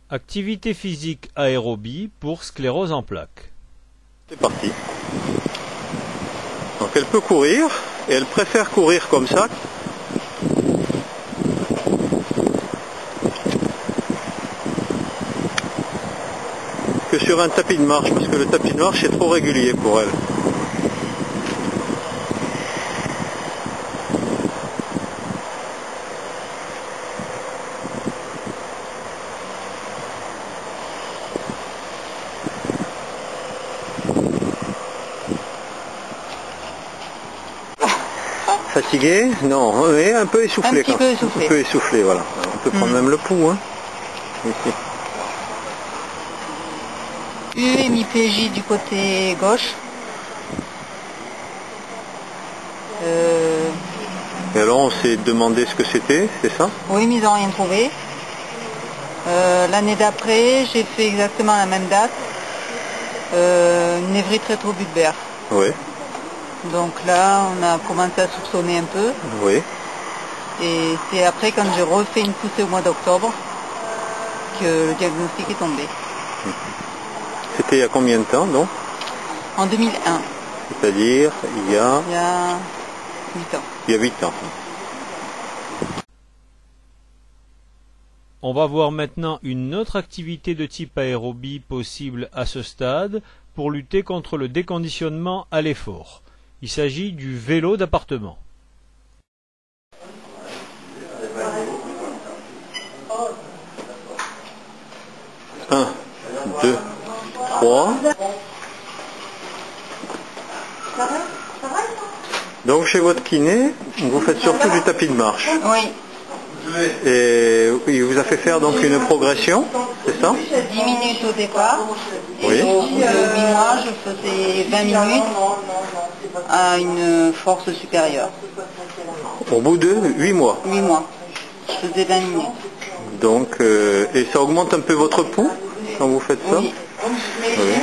Activité physique aérobie pour sclérose en plaques. C'est parti. Donc elle peut courir, et elle préfère courir comme ça. Que sur un tapis de marche, parce que le tapis de marche est trop régulier pour elle. Fatigué? Non, mais un peu essoufflé. Un petit peu essoufflé. Un peu essoufflé, voilà. On peut prendre même le pouls, hein. Ici. UMIPJ du côté gauche. Et alors on s'est demandé ce que c'était, c'est ça? Oui, mais ils n'ont rien trouvé. L'année d'après, j'ai fait exactement la même date. Une névrite rétrobulbaire. Oui. Donc là, on a commencé à soupçonner un peu. Oui. Et c'est après, quand j'ai refait une poussée au mois d'octobre, que le diagnostic est tombé. C'était il y a combien de temps, donc? En 2001. C'est-à-dire il y a 8 ans. Il y a 8 ans. On va voir maintenant une autre activité de type aérobie possible à ce stade pour lutter contre le déconditionnement à l'effort. Il s'agit du vélo d'appartement. 1, 2, 3. Donc chez votre kiné, vous faites surtout du tapis de marche. Oui. Et il vous a fait faire donc une progression, c'est ça? 10 minutes au départ. Oui. Et au bout de 8 mois, je faisais 20 minutes à une force supérieure. Au bout de 8 mois. 8 mois. Je faisais 20 minutes. Donc, et ça augmente un peu votre pouls quand vous faites ça? Oui. Oui.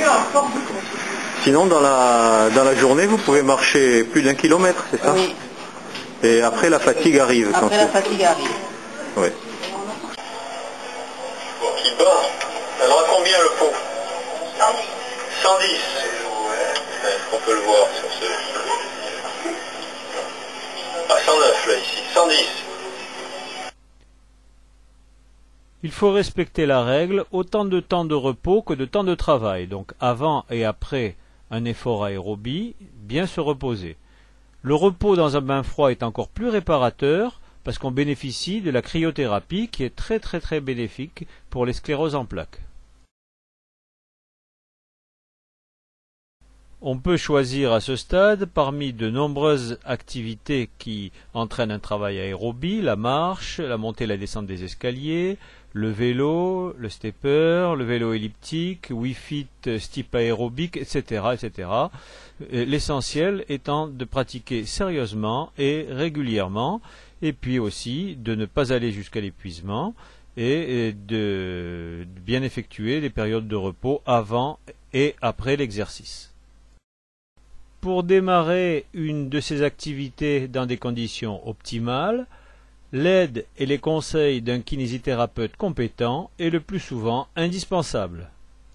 Sinon, dans la journée, vous pouvez marcher plus d'1 kilomètre, c'est ça? Oui. Et après, la fatigue arrive. Après, la fatigue arrive. Oui. Qui bat. Alors, à combien le pot? 110. On peut le voir sur ce... Ah, 109 là, ici. 110. Il faut respecter la règle, autant de temps de repos que de temps de travail. Donc avant et après un effort aérobie, bien se reposer. Le repos dans un bain froid est encore plus réparateur parce qu'on bénéficie de la cryothérapie qui est très bénéfique pour les scléroses en plaques. On peut choisir à ce stade parmi de nombreuses activités qui entraînent un travail aérobie, la marche, la montée et la descente des escaliers, le vélo, le stepper, le vélo elliptique, Wii-Fit, steep aérobique, etc. etc. L'essentiel étant de pratiquer sérieusement et régulièrement, et puis aussi de ne pas aller jusqu'à l'épuisement et de bien effectuer les périodes de repos avant et après l'exercice. Pour démarrer une de ces activités dans des conditions optimales, l'aide et les conseils d'un kinésithérapeute compétent est le plus souvent indispensable.